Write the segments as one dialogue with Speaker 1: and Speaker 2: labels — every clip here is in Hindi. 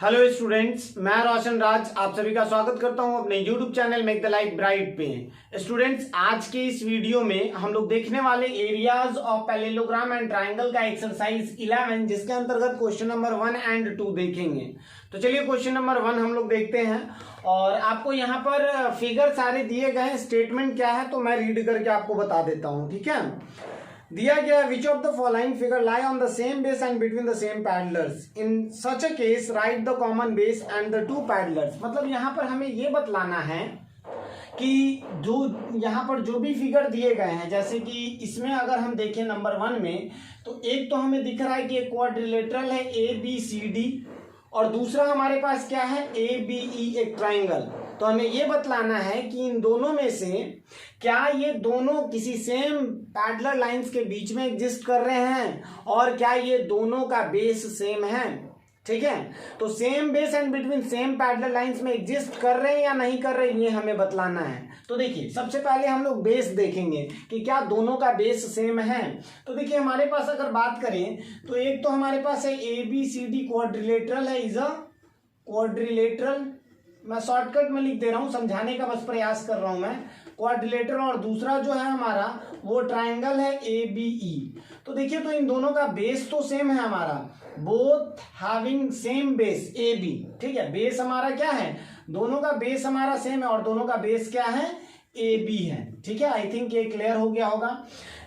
Speaker 1: हेलो स्टूडेंट्स, मैं रोशन राज आप सभी का स्वागत करता हूं अपने YouTube channel make the life bright पे। स्टूडेंट्स, आज के इस वीडियो में हम लोग देखने वाले areas of parallelogram and triangle का एक्सरसाइज 11 जिसके अंतर्गत क्वेश्चन नंबर 1 एंड 2 देखेंगे। तो चलिए क्वेश्चन नंबर 1 हम लोग देखते हैं और आपको यहाँ पर फिगर सारे दिए गए हैं। स्टेटमेंट क्या है तो मैं रीड करके आपको बता देता हूँ, ठीक है। दिया गया which of the following figure lie on the same base and between the same peddlers in such a case right the common base and the two peddlers. मतलब यहाँ पर हमें ये बतलाना है कि जो यहाँ पर जो भी फिगर दिए गए हैं, जैसे कि इसमें अगर हम देखें नंबर 1 में, तो एक तो हमें दिख रहा है कि एक क्वाड्रिलेटरल है ABCD और दूसरा हमारे पास क्या है ABE, एक ट्राइंगल। तो हमें ये बतलाना है कि इन दोनों में से क्या ये दोनों किसी सेम पैरेलल लाइंस के बीच में एग्जिस्ट कर रहे हैं और क्या ये दोनों का बेस सेम है, ठीक है। तो same base and between same parallel lines में एग्जिस्ट कर रहे हैं या नहीं कर रहे हैं, ये हमें बतलाना है। तो देखिए, सबसे पहले हम लोग बेस देखेंगे कि क्या दोनों का बेस सेम है। तो देखिए, हमारे पास अगर बात करें तो एक तो हमारे पास है ABCD क्वाड्रिलेटरल है, इज अ क्वाड्रिलेटरल। मैं शॉर्टकट में लिख दे रहा हूं, समझाने का बस प्रयास कर रहा हूं मैं। क्वाड्रिलेटरल और दूसरा जो है हमारा वो ट्राइंगल है ABE। तो देखिए, तो इन दोनों का बेस तो सेम है हमारा, both having same base AB, ठीक है। बेस हमारा क्या है, दोनों का बेस हमारा सेम है और दोनों का बेस क्या है AB है, ठीक है। आई थिंक ये क्लियर हो गया होगा।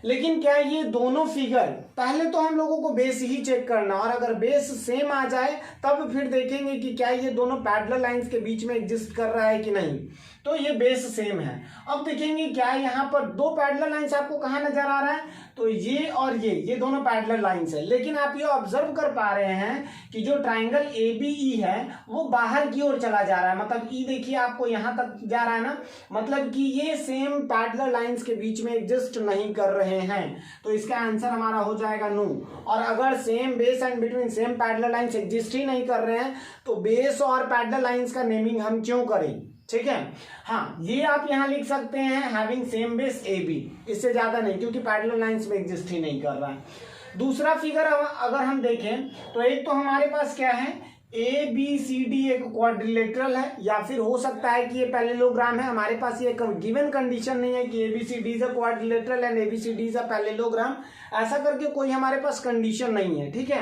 Speaker 1: लेकिन क्या ये दोनों फिगर, पहले तो हम लोगों को बेस ही चेक करना और अगर बेस सेम आ जाए तब फिर देखेंगे कि क्या ये दोनों पैरेलल लाइंस के बीच में एग्जिस्ट कर रहा है कि नहीं। तो ये बेस सेम है। अब देखेंगे क्या यहाँ पर दो पैरेलल लाइंस आपको कहाँ नजर आ रहा है, तो ये और ये दोनों पैरेलल लाइंस है। लेकिन आप ये ऑब्जर्व कर पा रहे हैं कि जो ट्राइंगल ABE है वो बाहर की ओर चला जा रहा है। मतलब E देखिए आपको यहाँ तक जा रहा है ना, मतलब कि ये सेम पैरेलल लाइंस के बीच में एग्जिस्ट नहीं कर रहे हैं। तो इसका आंसर हमारा हो जाएगा नो। और अगर same base and between same parallel lines exist ही नहीं कर रहे हैं तो बेस और पैरेलल लाइंस का नेमिंग हम क्यों करें, ठीक है। हाँ, ये आप यहां लिख सकते हैं हैविंग सेम बेस AB, इससे ज्यादा नहीं, क्योंकि पैरेलल लाइंस में एग्जिस्ट ही नहीं कर रहा है। दूसरा फिगर अगर हम देखें तो एक तो हमारे पास क्या है ABCD, एक क्वाड्रिलेटरल है, या फिर हो सकता है कि ये पैरेललोग्राम है। हमारे पास ये गिवन कंडीशन नहीं है कि ABCD is a quadrilateral and ABCD is a parallelogram, ऐसा करके कोई हमारे पास कंडीशन नहीं है, ठीक है।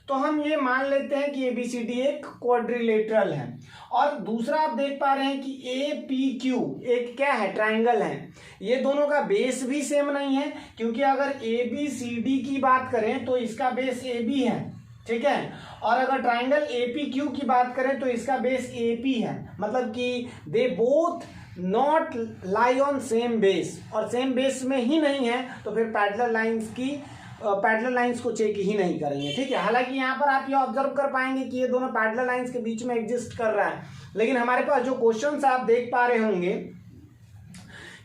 Speaker 1: तो हम ये मान लेते हैं कि ABCD एक क्वाड्रिलेटरल है। और दूसरा आप देख पा रहे हैं कि APQ एक क्या है, ट्राइंगल है। ये दोनों का बेस भी सेम नहीं है, क्योंकि अगर ABCD की बात करें तो इसका बेस AB है, ठीक है। और अगर ट्राइंगल APQ की बात करें तो इसका बेस AP है। मतलब कि they both not lie on same base, और सेम बेस में ही नहीं है तो फिर पैरेलल लाइंस को चेक ही नहीं करेंगे, ठीक है। हालांकि यहाँ पर आप ये ऑब्जर्व कर पाएंगे कि ये दोनों पैरेलल लाइंस के बीच में एग्जिस्ट कर रहा है। लेकिन हमारे पास जो क्वेश्चंस आप देख पा रहे होंगे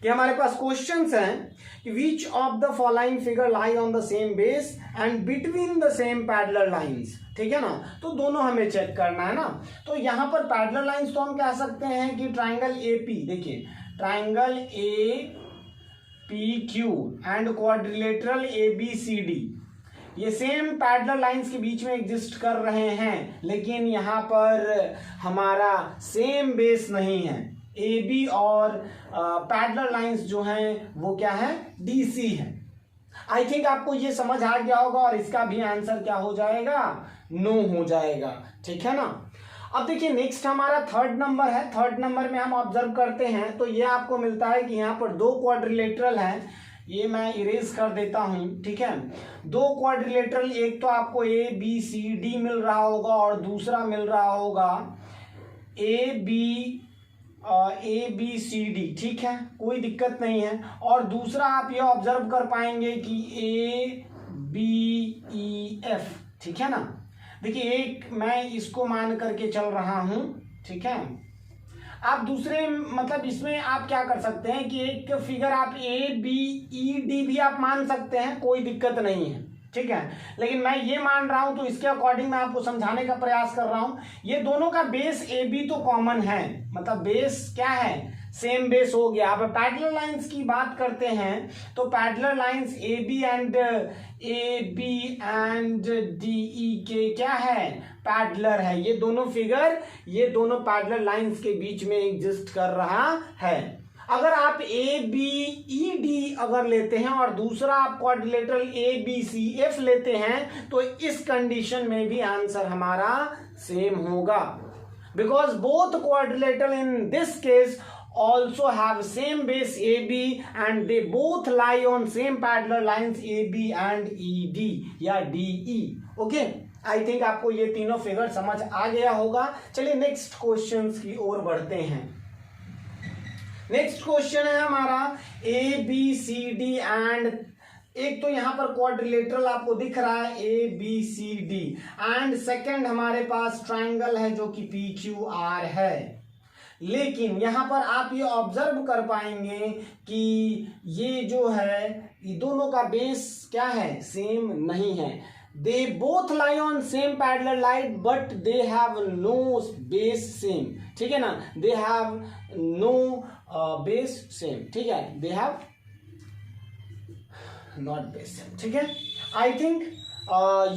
Speaker 1: कि हमारे पास क्वेश्चंस हैं कि which of the following figure lie on the same base and between the same parallel lines, ठीक है ना। तो दोनों हमें चेक करना है ना। तो यहाँ पर पैरेलल लाइंस तो हम कह सकते हैं कि ट्राइंगल AP, देखिए triangle APQ and quadrilateral ABCD, ये सेम पैरेलल लाइंस के बीच में एग्जिस्ट कर रहे हैं। लेकिन यहाँ पर हमारा सेम बेस नहीं है, AB और पैरेलल लाइंस जो हैं वो क्या है, DC है। आई थिंक आपको ये समझ आ गया होगा और इसका भी आंसर क्या हो जाएगा, नो हो जाएगा, ठीक है ना। अब देखिए, नेक्स्ट हमारा थर्ड नंबर है। थर्ड नंबर में हम ऑब्जर्व करते हैं तो ये आपको मिलता है कि यहाँ पर दो क्वाड्रिलेटरल हैं। ये मैं इरेज कर देता हूं, ठीक है। दो क्वाड्रिलेटरल, एक तो आपको ABCD मिल रहा होगा और दूसरा मिल रहा होगा ABCD, ठीक है, कोई दिक्कत नहीं है। और दूसरा आप ये ऑब्जर्व कर पाएंगे कि ABEF, ठीक है ना। देखिए, एक मैं इसको मान करके चल रहा हूं, ठीक है। आप दूसरे मतलब इसमें आप क्या कर सकते हैं कि एक फिगर आप ABED भी आप मान सकते हैं, कोई दिक्कत नहीं है, ठीक है। लेकिन मैं ये मान रहा हूं तो इसके अकॉर्डिंग मैं आपको समझाने का प्रयास कर रहा हूं। ये दोनों का बेस AB तो कॉमन है, मतलब बेस क्या है, सेम बेस हो गया। अब पैरेलल लाइंस की बात करते हैं तो parallel lines A B and D E के क्या है, पैरेलल है। ये दोनों फिगर, ये दोनों पैरेलल लाइंस के बीच में एग्जिस्ट कर रहा है। अगर आप ए बी ई डी अगर लेते हैं और दूसरा आप quadrilateral A B C F लेते हैं तो इस कंडीशन में भी आंसर हमारा सेम होगा, because both quadrilateral in this case also have same base AB and they both lie on same parallel lines AB and ED या DE। ओके, आई थिंक आपको ये तीनों फिगर समझ आ गया होगा। चलिए नेक्स्ट क्वेश्चंस की ओर बढ़ते हैं। नेक्स्ट क्वेश्चन है हमारा A B C D and एक तो यहां पर क्वाड्रिलेटरल आपको दिख रहा है A B C D and second हमारे पास ट्राइंगल है जो कि पी क्यू आर है। लेकिन यहां पर आप ये ऑब्जर्व कर पाएंगे कि ये जो है ये दोनों का बेस क्या है, सेम नहीं है। They both lie on same parallel line but they have no base same, ठीक है ना, they have no base same, ठीक है, they have not base same, ठीक है। I think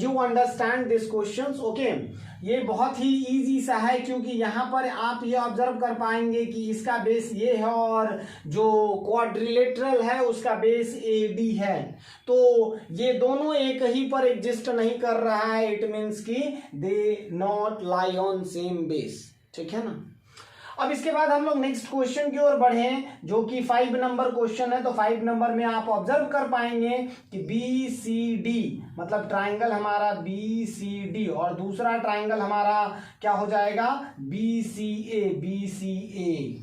Speaker 1: you understand this questions. Okay, ये बहुत ही इजी सा है क्योंकि यहाँ पर आप ये ऑब्जर्व कर पाएंगे कि इसका बेस ये है और जो क्वाड्रिलेटरल है उसका बेस ए डी है, तो ये दोनों एक ही पर एग्जिस्ट नहीं कर रहा है। इट मीन्स कि they not lie on same base, ठीक है ना। अब इसके बाद हम लोग नेक्स्ट क्वेश्चन की ओर बढ़े जो कि 5 नंबर क्वेश्चन है। तो 5 नंबर में आप ऑब्जर्व कर पाएंगे कि बी सी डी मतलब ट्राइंगल हमारा बी सी डी और दूसरा ट्राइंगल हमारा क्या हो जाएगा, B C A, B C A,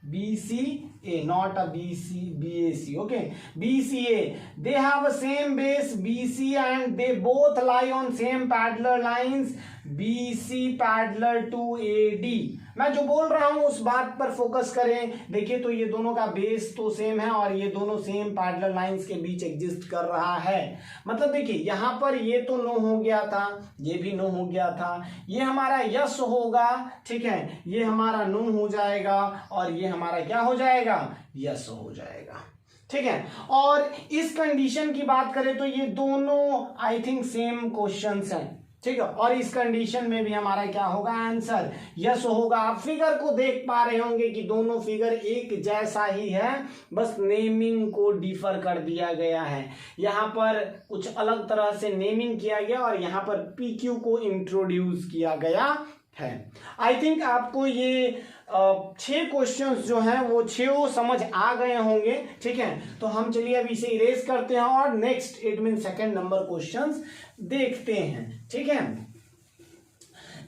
Speaker 1: B C A, not a B C B A C, okay, B C A. They have a same base B C and they both lie on same parallel lines B C parallel to A D. मैं जो बोल रहा हूं उस बात पर फोकस करें। देखिए तो ये दोनों का बेस तो सेम है और ये दोनों सेम पैरेलल लाइंस के बीच एग्जिस्ट कर रहा है। मतलब देखिए यहां पर ये तो नो हो गया था, ये भी नो हो गया था, ये हमारा यस होगा, ठीक है, ये हमारा नो हो जाएगा और ये हमारा क्या हो जाएगा, यस हो जाएगा, ठीक है। और इस कंडीशन की बात करें तो ये दोनों आई थिंक सेम क्वेश्चंस हैं, ठीक है, और इस कंडीशन में भी हमारा क्या होगा, आंसर यस होगा। आप फिगर को देख पा रहे होंगे कि दोनों फिगर एक जैसा ही है, बस नेमिंग को डिफर कर दिया गया है। यहाँ पर कुछ अलग तरह से नेमिंग किया गया और यहाँ पर पी क्यू को इंट्रोड्यूस किया गया है। आई थिंक आपको ये 6 क्वेश्चंस जो हैं वो 6 समझ आ गए होंगे, ठीक है। तो हम चलिए अब इसे इरेज करते हैं और next it mean second number questions देखते हैं, ठीक है।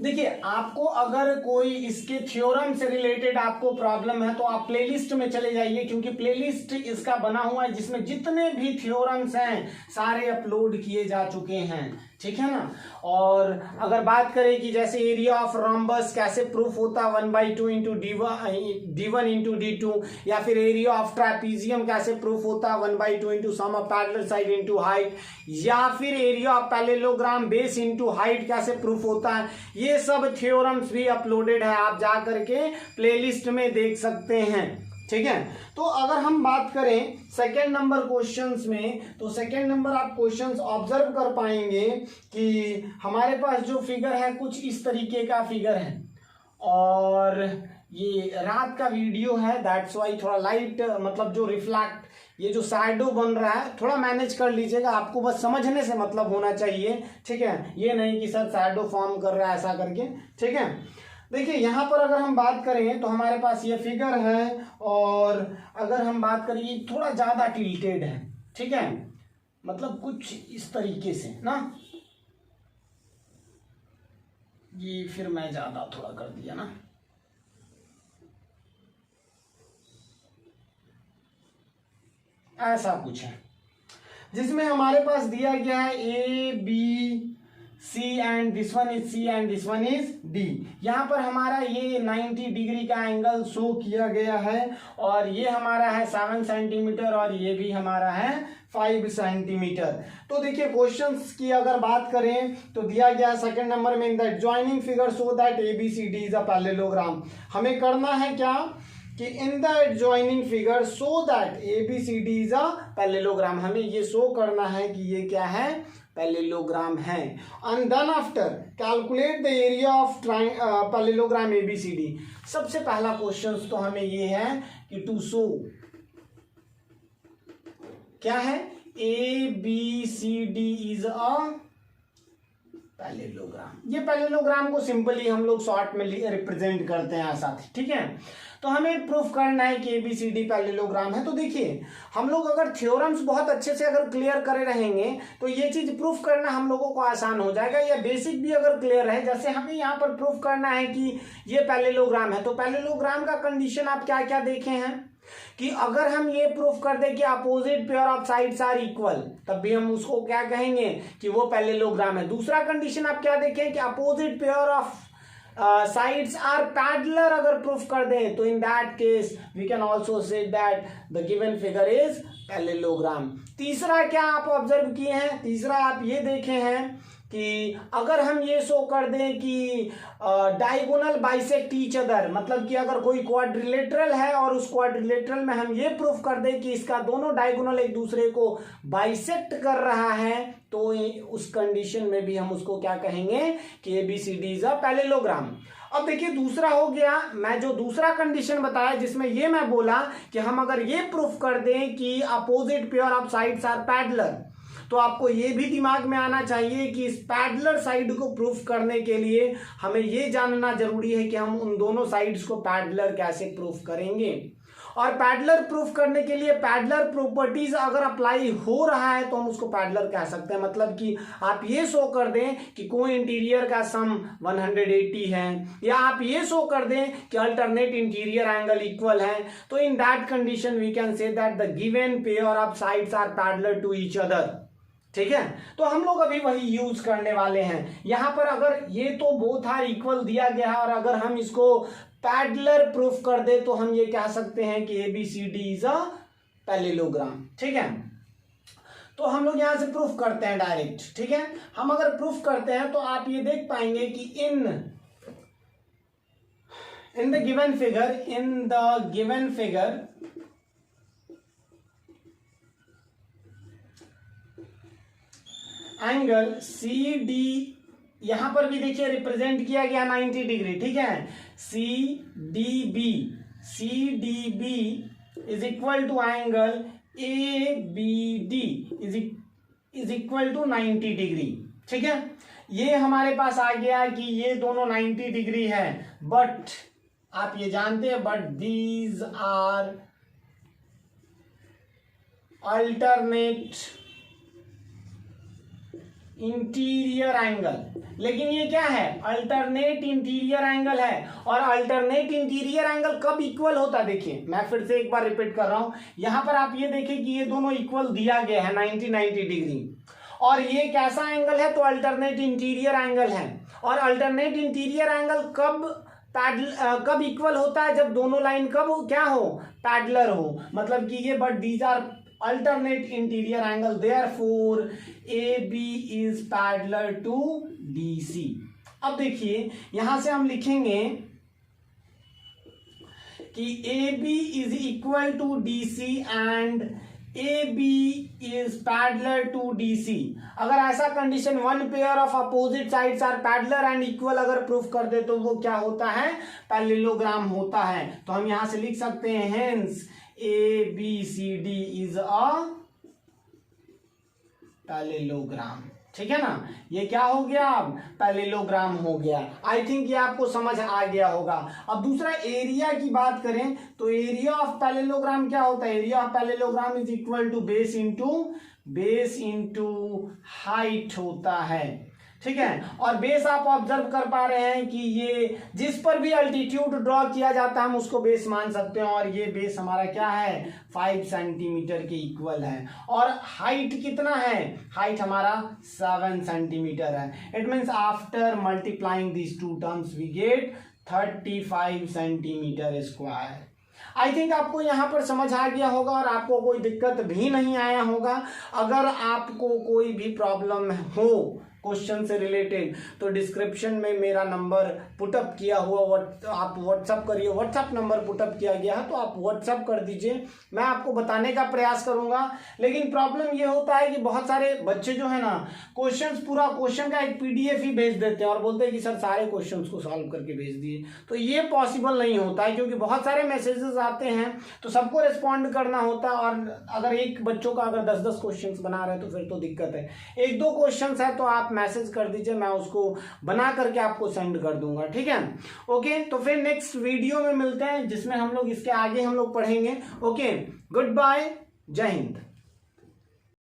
Speaker 1: देखिए आपको अगर कोई इसके थ्योरम से रिलेटेड आपको प्रॉब्लम है तो आप प्लेलिस्ट में चले जाइए, क्योंकि प्लेलिस्ट इसका बना हुआ है जिसमें जितने भी थ्योरम्स हैं सारे अपलोड किए जा चुके हैं, ठीक है ना। और अगर बात करें कि जैसे एरिया ऑफ रोम्बस कैसे प्रूफ होता है 1/2 इंटू d1 इंटू d2, या फिर एरिया ऑफ ट्रापीजियम कैसे प्रूफ होता है 1/2 into sum of parallel side into height, या फिर area of parallelogram base into height कैसे प्रूफ होता है, ये सब थ्योरम्स भी अपलोडेड है, आप जा करके प्लेलिस्ट में देख सकते हैं, ठीक है। तो अगर हम बात करें सेकेंड नंबर क्वेश्चंस में, तो सेकेंड नंबर आप क्वेश्चंस ऑब्जर्व कर पाएंगे कि हमारे पास जो फिगर है कुछ इस तरीके का फिगर है और ये रात का वीडियो है, दैट्स वाई थोड़ा लाइट मतलब जो रिफ्लेक्ट ये जो शैडो बन रहा है थोड़ा मैनेज कर लीजिएगा, आपको बस समझने से मतलब होना चाहिए, ठीक है, ये नहीं कि सर शैडो फॉर्म कर रहा है ऐसा करके, ठीक है। देखिए यहाँ पर अगर हम बात करें तो हमारे पास ये फिगर है और अगर हम बात करें ये थोड़ा ज़्यादा टिल्टेड है, ठीक है, मतलब कुछ इस तरीके से ना, ये फिर मैं ज़्यादा थोड़ा कर दिया ना, ऐसा कुछ है जिसमें हमारे पास दिया गया है A B C and this one is C and this one is D. यहाँ पर हमारा ये 90 डिग्री का एंगल शो किया गया है और ये हमारा है 7 सेंटीमीटर और ये भी हमारा है 5 सेंटीमीटर। तो देखिए क्वेश्चंस की अगर बात करें तो दिया गया सेकंड नंबर में in the adjoining figure so that ABCD is a parallelogram. हमें करना है क्या कि in the adjoining figure so that ABCD is a parallelogram, हमें ये शो करना है कि ये क्या है, पैरेललोग्राम है। And then after calculate the area of parallelogram ABCD। सबसे पहला क्वेश्चन तो हमें ये है कि टू शो क्या है, ABCD इज अ पैरेललोग्राम। ये पैरेललोग्राम को सिंपली हम लोग शॉर्ट में रिप्रेजेंट करते हैं साथ, ठीक है। तो हमें प्रूफ करना है कि ABCD पैरेललोग्राम है। तो देखिए हम लोग अगर थ्योरम्स बहुत अच्छे से अगर क्लियर करे रहेंगे तो ये चीज प्रूफ करना हम लोगों को आसान हो जाएगा, या बेसिक भी अगर क्लियर है, जैसे हमें यहाँ पर प्रूफ करना है कि ये पैरेललोग्राम है। तो पैरेललोग्राम का कंडीशन आप क्या क्या देखे हैं कि अगर हम ये प्रूफ कर दे कि opposite pair of sides are equal, तब भी हम उसको क्या कहेंगे कि वो पैरेललोग्राम है। दूसरा कंडीशन आप क्या देखें कि opposite pair of sides are parallel, अगर प्रूफ कर दें तो in that case we can also say that the given figure is parallelogram. तीसरा क्या आप ऑब्जर्व किए हैं, तीसरा आप ये देखे हैं कि अगर हम ये शो कर दें कि डायगोनल बाइसेक्ट ईच अदर, मतलब कि अगर कोई क्वाड्रिलेटरल है और उस क्वाड्रिलेटरल में हम ये प्रूफ कर दें कि इसका दोनों डायगोनल एक दूसरे को बाइसेक्ट कर रहा है, तो उस कंडीशन में भी हम उसको क्या कहेंगे कि ABCD इज अ पैरेललोग्राम। अब देखिए दूसरा हो गया, मैं जो दूसरा कंडीशन बताया जिसमें ये मैं बोला कि हम अगर ये प्रूफ कर दें कि opposite pair of sides are parallel, तो आपको ये भी दिमाग में आना चाहिए कि इस पैरेलल साइड को प्रूफ करने के लिए हमें ये जानना जरूरी है कि हम उन दोनों साइड्स को पैरेलल कैसे प्रूफ करेंगे। और पैरेलल प्रूफ करने के लिए पैरेलल प्रॉपर्टीज अगर अप्लाई हो रहा है तो हम उसको पैरेलल कह सकते हैं। मतलब कि आप ये शो कर दें कि कोई इंटीरियर का सम 180 है, या आप ये शो कर दें कि अल्टरनेट इंटीरियर एंगल इक्वल है, तो in that condition we can say that the given pair of sides are parallel to each other. ठीक है, तो हम लोग अभी वही यूज करने वाले हैं। यहां पर अगर ये तो बोथ आर इक्वल दिया गया है और अगर हम इसको पैरेलल प्रूफ कर दे तो हम ये कह सकते हैं कि ABCD इज अ पैरेललोग्राम। ठीक है, तो हम लोग यहां से प्रूफ करते हैं डायरेक्ट। ठीक है, हम अगर प्रूफ करते हैं तो आप ये देख पाएंगे कि in the given figure angle CD, यहां पर भी देखिए रिप्रेजेंट किया गया 90 डिग्री। ठीक है, CDB is equal to angle ABD is equal to 90 degree. ठीक है, ये हमारे पास आ गया कि ये दोनों 90 डिग्री है, बट आप ये जानते हैं but these are alternate interior angle. लेकिन ये क्या है, अल्टरनेट इंटीरियर एंगल है। और अल्टरनेट इंटीरियर एंगल कब इक्वल होता है, देखिए मैं फिर से एक बार रिपीट कर रहा हूं, यहां पर आप ये देखिए कि ये दोनों इक्वल दिया गया है 90 डिग्री, और ये कैसा एंगल है, तो अल्टरनेट इंटीरियर एंगल है। और अल्टरनेट इंटीरियर एंगल कब इक्वल होता है, जब दोनों लाइन कब क्या हो, पैरेलल हो। मतलब कि ये but these are alternate interior angle, therefore AB is parallel to DC। अब देखिए यहां से हम लिखेंगे कि AB is equal to DC and AB is parallel to DC। अगर ऐसा condition one pair of opposite sides are parallel and equal अगर प्रूफ कर दे तो वो क्या होता है, पैरेललोग्राम होता है। तो हम यहां से लिख सकते हैं hence ABCD is a parallelogram. ठीक है ना, ये क्या हो गया, अब पैरेललोग्राम हो गया। आई थिंक ये आपको समझ आ गया होगा। अब दूसरा एरिया की बात करें तो एरिया ऑफ पैरेललोग्राम क्या होता है, area of parallelogram is equal to base into height होता है। ठीक है, और बेस आप ऑब्जर्व कर पा रहे हैं कि ये जिस पर भी अल्टीट्यूड ड्रॉ किया जाता है हम उसको बेस मान सकते हैं, और ये बेस हमारा क्या है, 5 सेंटीमीटर के इक्वल है। और हाइट कितना है, हाइट हमारा 7 सेंटीमीटर है। It means after multiplying this two terms we get 35 centimetre square. I think आपको यहाँ पर समझ आ गया होगा और आपको कोई दिक्कत भी नहीं आया होगा। अगर आपको कोई भी प्रॉब्लम हो क्वेश्चन से रिलेटेड, तो डिस्क्रिप्शन में मेरा नंबर पुटअप किया हुआ, आप व्हाट्सअप करिए, व्हाट्सअप नंबर पुटअप किया गया है, तो आप व्हाट्सअप कर दीजिए, मैं आपको बताने का प्रयास करूंगा। लेकिन प्रॉब्लम ये होता है कि बहुत सारे बच्चे जो है ना क्वेश्चंस, पूरा क्वेश्चन का एक पीडीएफ ही भेज देते हैं और बोलते हैं कि सर सारे क्वेश्चंस को सॉल्व करके भेज दिए। तो ये पॉसिबल नहीं होता है, क्योंकि बहुत सारे मैसेजेस आते हैं तो सबको रिस्पॉन्ड करना होता है, और अगर एक बच्चों का अगर 10-10 क्वेश्चंस बना रहे हैं तो फिर तो दिक्कत है। 1-2 क्वेश्चंस है तो आप मैसेज कर दीजिए, मैं उसको बना करके आपको सेंड कर दूंगा, ठीक है। ओके, तो फिर नेक्स्ट वीडियो में मिलते हैं जिसमें हम लोग इसके आगे हम लोग पढ़ेंगे। ओके, गुड बाय, जय हिंद।